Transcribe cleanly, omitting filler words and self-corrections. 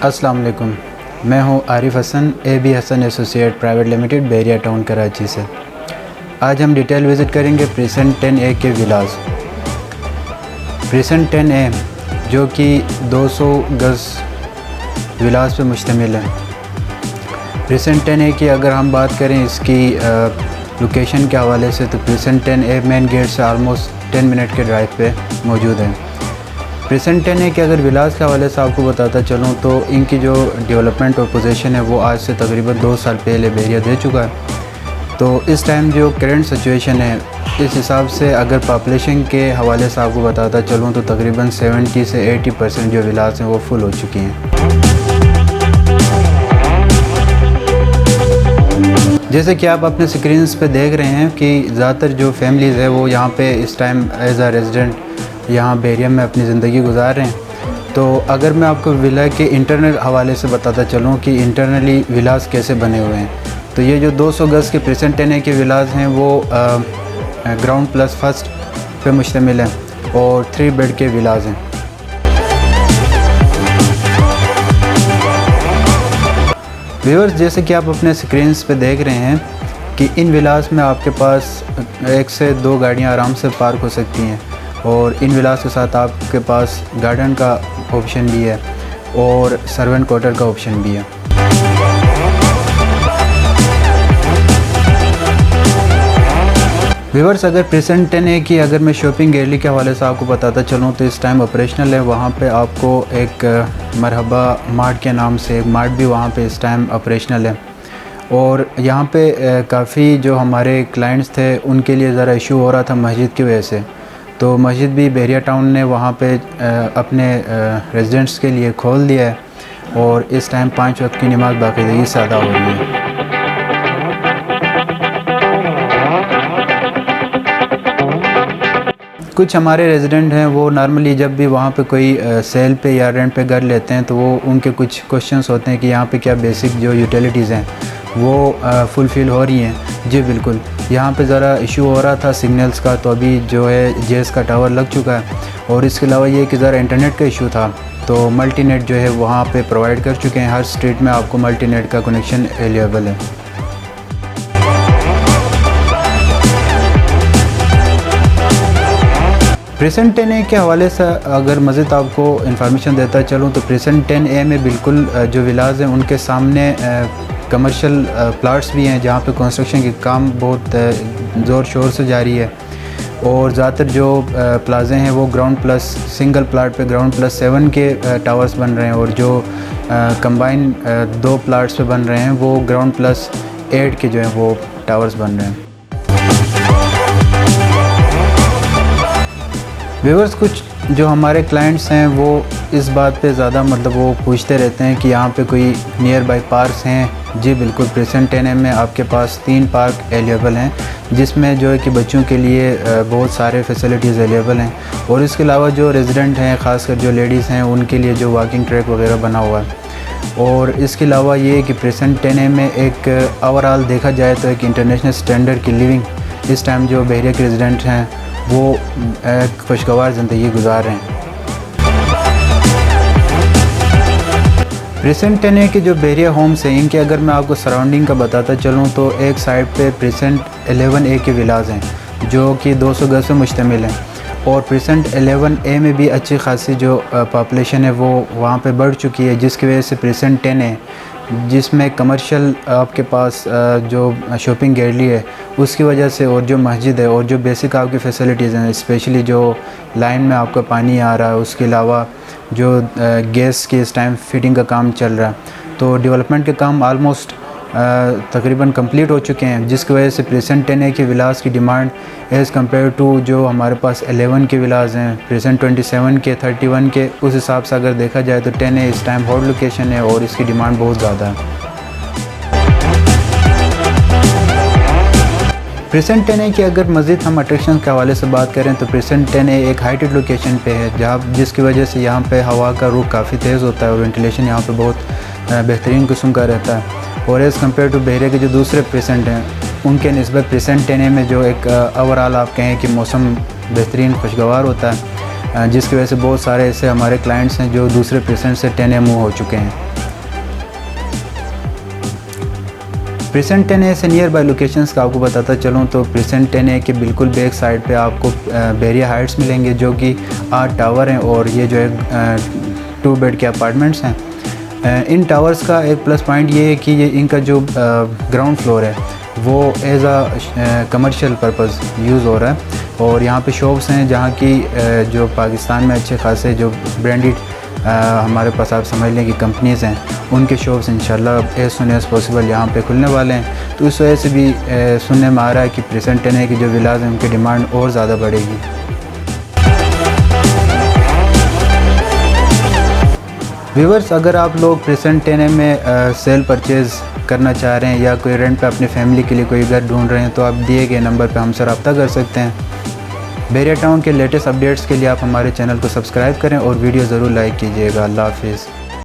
अस्सलाम वालेकुम। मैं हूं Arif Hasan, AB Hasan associate private limited, Bahria town Karachi से। आज हम डिटेल विज़िट करेंगे प्रेसेंट 10A के विलास। प्रेसेंट 10A जो कि 200 गज़ विलास पे मुश्तमिल है। प्रेसेंट 10A की अगर हम बात करें इसकी लोकेशन के हवाले से, तो प्रेसेंट 10A मेन गेट से आलमोस्ट 10 मिनट के ड्राइव पे मौजूद है। प्रेसेंट 10A के अगर विलास के हवाले से आपको बताता चलूँ तो इनकी जो डेवलपमेंट और पोजीशन है वो आज से तकरीबन 2 साल पहले बहरिया दे चुका है। तो इस टाइम जो करंट सिचुएशन है, इस हिसाब से अगर पॉपुलेशन के हवाले से आपको बताता चलूँ तो तकरीबन 70 से 80% जो विलास हैं वो फुल हो चुकी हैं। जैसे कि आप अपने स्क्रीन्स पे देख रहे हैं कि ज़्यादातर जो फैमिलीज़ है वो यहाँ पे इस टाइम एज़ आ रेजिडेंट यहाँ बहरिया में अपनी ज़िंदगी गुजार रहे हैं। तो अगर मैं आपको विला के इंटरनल हवाले से बताता चलूँ कि इंटरनली विलास कैसे बने हुए हैं, तो ये जो 200 गज़ के प्रेसेंट 10A के विलास हैं वो ग्राउंड प्लस फर्स्ट पे मुश्तमिल हैं और 3 बेड के विलास हैं। व्यूअर्स, जैसे कि आप अपने स्क्रीन्स पे देख रहे हैं कि इन विलास में आपके पास 1 से 2 गाड़ियाँ आराम से पार्क हो सकती हैं और इन विलास के साथ आपके पास गार्डन का ऑप्शन भी है और सर्वेंट क्वार्टर का ऑप्शन भी है। व्यूअर्स, अगर प्रेसेंट 10A की अगर मैं शॉपिंग गैलरी के हवाले से आपको बताता चलूँ तो इस टाइम ऑपरेशनल है। वहाँ पे आपको एक मरहबा मार्ट के नाम से एक मार्ट भी वहाँ पे इस टाइम ऑपरेशनल है और यहाँ पे काफ़ी जो हमारे क्लाइंट्स थे उनके लिए ज़रा इशू हो रहा था मस्जिद की वजह से, तो मस्जिद भी बहरिया टाउन ने वहाँ पे अपने रेजिडेंट्स के लिए खोल दिया है और इस टाइम 5 वक्त की नमाज़ बाकायदगी से अदा हो रही है। कुछ हमारे रेजिडेंट हैं वो नॉर्मली जब भी वहाँ पे कोई सेल पे या रेंट पे घर लेते हैं तो वो उनके कुछ क्वेश्चंस होते हैं कि यहाँ पे क्या बेसिक जो यूटिलिटीज़ हैं वो फुलफ़िल हो रही हैं। जी बिल्कुल, यहाँ पे ज़रा इशू हो रहा था सिग्नल्स का, तो अभी जो है जेएस का टावर लग चुका है और इसके अलावा ये कि ज़रा इंटरनेट का इशू था, तो मल्टीनेट जो है वहाँ पे प्रोवाइड कर चुके हैं। हर स्ट्रीट में आपको मल्टीनेट का कनेक्शन अवेलेबल है। प्रेसेंट 10A के हवाले से अगर मज़ीद आपको इन्फॉर्मेशन देता चलूँ तो प्रेसेंट 10A में बिल्कुल जो विलास हैं उनके सामने कमर्शियल प्लाट्स भी हैं जहाँ पे कंस्ट्रक्शन के काम बहुत ज़ोर शोर से जारी है और ज़्यादातर जो प्लाजे हैं वो ग्राउंड प्लस सिंगल प्लाट पे ग्राउंड प्लस 7 के टावर्स बन रहे हैं और जो कंबाइन 2 प्लाट्स पे बन रहे हैं वो ग्राउंड प्लस 8 के जो हैं वो टावर्स बन रहे हैं। व्यूअर्स, कुछ जो हमारे क्लाइंट्स हैं वो इस बात पे ज़्यादा मतलब वो पूछते रहते हैं कि यहाँ पे कोई नियर बाई पार्क्स हैं। जी बिल्कुल, प्रेसेंट 10A में आपके पास 3 पार्क अवेलेबल हैं जिसमें जो है कि बच्चों के लिए बहुत सारे फैसिलिटीज़ अवेलेबल हैं और इसके अलावा जो रेजिडेंट हैं, ख़ासकर जो लेडीज़ हैं, उनके लिए जो वॉकिंग ट्रैक वगैरह बना हुआ है। और इसके अलावा ये कि प्रेसेंट 10A में एक ओवरऑल देखा जाए तो एक इंटरनेशनल स्टैंडर्ड की लिविंग इस टाइम जो बहरिया के रेजिडेंट हैं वो एक खुशगवार ज़िंदगी गुजार रहे हैं। प्रेसेंट 10A के जो बहरिया होम्स हैं इनके अगर मैं आपको सराउंडिंग का बताता चलूँ तो एक साइड पे प्रेसेंट 11A के विलास हैं जो कि 200 गज़ पे मुश्तमिल हैं और प्रेसेंट 11A में भी अच्छी खासी जो पॉपुलेशन है वो वहाँ पे बढ़ चुकी है, जिसकी वजह से प्रेसेंट 10A जिसमें कमर्शियल आपके पास जो शॉपिंग गैलरी है उसकी वजह से और जो मस्जिद है और जो बेसिक आपकी फैसिलिटीज़ हैं, स्पेशली जो लाइन में आपका पानी आ रहा है, उसके अलावा जो गैस की इस टाइम फिटिंग का काम चल रहा है, तो डेवलपमेंट के काम आलमोस्ट तकरीबन कंप्लीट हो चुके हैं, जिसकी वजह से प्रेसेंट 10A के विलास की डिमांड एज़ कम्पेयर टू जो हमारे पास 11 के विलास हैं, प्रेसेंट 27 के 31 के, उस हिसाब से अगर देखा जाए तो 10A इस टाइम हॉट लोकेशन है और इसकी डिमांड बहुत ज़्यादा है। प्रेसेंट 10A की अगर मज़ीद हम अट्रैक्शन के हवाले से बात करें तो प्रेसेंट 10A एक हाइटेड लोकेशन पे है जहाँ जिसकी वजह से यहाँ पे हवा का रुख काफ़ी तेज़ होता है और वेंटिलेशन यहाँ पे बहुत बेहतरीन किस्म का रहता है और एज़ कम्पेयर टू बहरिया के जो दूसरे प्रेसेंट हैं उनके निस्बत प्रेसेंट 10A में जो एक ओवरऑल आप कहें कि मौसम बेहतरीन खुशगवार होता है, जिसकी वजह से बहुत सारे ऐसे हमारे क्लाइंट्स हैं जो दूसरे प्रेसेंट से 10A मूव हो चुके हैं। प्रेसेंट 10A से नियर बाय लोकेशंस का आपको बताता चलूँ तो प्रेसेंट 10A के बिल्कुल बैक साइड पे आपको बेरिया हाइट्स मिलेंगे, जो कि 8 टावर हैं और ये जो है 2 बेड के अपार्टमेंट्स हैं। इन टावर्स का एक प्लस पॉइंट ये है कि ये इनका जो ग्राउंड फ्लोर है वो एज आ कमर्शियल पर्पस यूज़ हो रहा है, और यहाँ पे शॉप्स हैं जहाँ की जो पाकिस्तान में अच्छे खासे जो ब्रांडेड हमारे पास आप समझ लें कि कंपनीज़ हैं, उनके शॉप्स इंशाल्लाह एज सुन एज़ पॉसिबल यहाँ पे खुलने वाले हैं। तो इस वजह से भी सुनने में आ रहा है कि प्रेसेंट 10A की जो विलाज हैं उनकी डिमांड और ज़्यादा बढ़ेगी। व्यूअर्स, अगर आप लोग प्रेसेंट 10A में सेल परचेज़ करना चाह रहे हैं या कोई रेंट पे अपनी फैमिली के लिए कोई घर ढूंढ रहे हैं तो आप दिए गए नंबर पे हमसे रब्ता कर सकते हैं। बेरिया टाउन के लेटेस्ट अपडेट्स के लिए आप हमारे चैनल को सब्सक्राइब करें और वीडियो ज़रूर लाइक कीजिएगा। अल्लाह हाफिज़।